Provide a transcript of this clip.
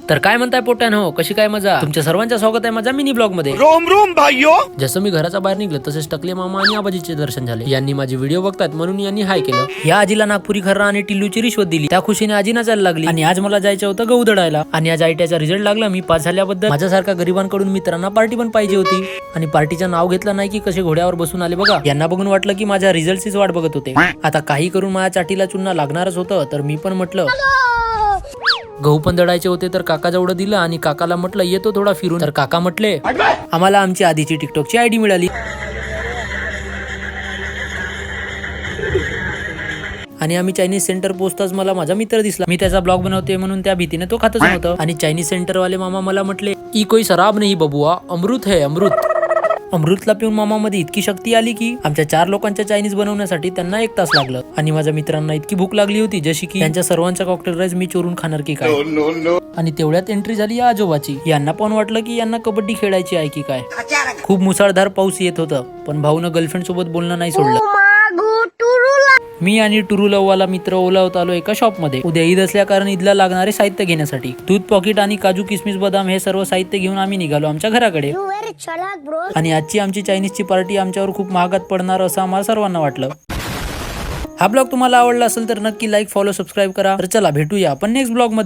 तर काय म्हणताय पोट्यानो, कशी काय मजा? तुमच्या सर्वांचं स्वागत आहे माझ्या मिनी ब्लॉग मध्ये. रोम रोम भाइयों. जसं मी घराच्या बाहेर निघलो तसेच टकले मामा आणि आबाजीचे दर्शन झाले. यांनी माझे व्हिडिओ बघतात म्हणून यांनी हाय केलं. या आजीला नागपुरी खर्रा आणि टिल्लूची रिश्वत दिली. त्या खुशीने आजी नाचायला लागली. आणि आज मला जायचं होतं गहू दळायला. आणि आज आयटीआयचा रिझल्ट लागला. मी पास झाल्याबद्दल माझ्यासारख्या गरिबांकडून मित्रांना पार्टी पण पाहिजे होती. आणि पार्टीचं नाव घेतलं नाही की कसे घोड्यावर बसून आले बघा. यांना बघून वाटलं की माझ्या रिझल्टचीच वाट बघत होते. आता काही करून माझ्या चाटीला चुन्ना लागणारच होतं. तर मी पण म्हटलं गहू पण दळायचे होते तर काका जवळ दिलं आणि काकाला म्हटलं येतो थोडा फिरून. तर काका म्हटले आम्हाला आमची आधीची टिकटॉकची आयडी मिळाली. आणि आम्ही चायनीज सेंटर पोहोचताच मला माझा मित्र दिसला. मी त्याचा ब्लॉग बनवते म्हणून त्या भीतीने तो खातच नव्हतं. आणि चायनीज सेंटर वाले मामा मला म्हटले ई कोई शराब नाही बबुआ, अमृत है अमृत. अमृतला पिऊन मामामध्ये इतकी शक्ती आली की आमच्या 4 लोकांच्या चायनीज बनवण्यासाठी त्यांना 1 तास लागलं. आणि माझ्या मित्रांना इतकी भूक लागली होती जशी की त्यांच्या सर्वांचा कॉकटेल राईस मी चोरून खाणार की काय. आणि तेवढ्यात एंट्री झाली या आजोबाची. यांना पण वाटलं की यांना कबड्डी खेळायची आहे की काय. खूप मुसळधार पाऊस येत होतं पण भाऊनं गर्लफ्रेंड सोबत बोलणं नाही सोडलं. मी आणि टुरुलववाला मित्र ओलावत आलो एका शॉप मध्ये. उद्या ईद असल्या कारण ईदला लागणारे साहित्य घेण्यासाठी. दूध पॉकेट आणि काजू किसमिस बदाम हे सर्व साहित्य घेऊन आम्ही निघालो आमच्या घराकडे. आणि आजची आमची चायनीजची पार्टी आमच्यावर खूप महागात पडणार असं आम्हाला सर्वांना वाटलं. हा ब्लॉग तुम्हाला आवडला असेल तर नक्की लाईक फॉलो सबस्क्राईब करा. तर चला भेटूया आपण नेक्स्ट ब्लॉग मध्ये.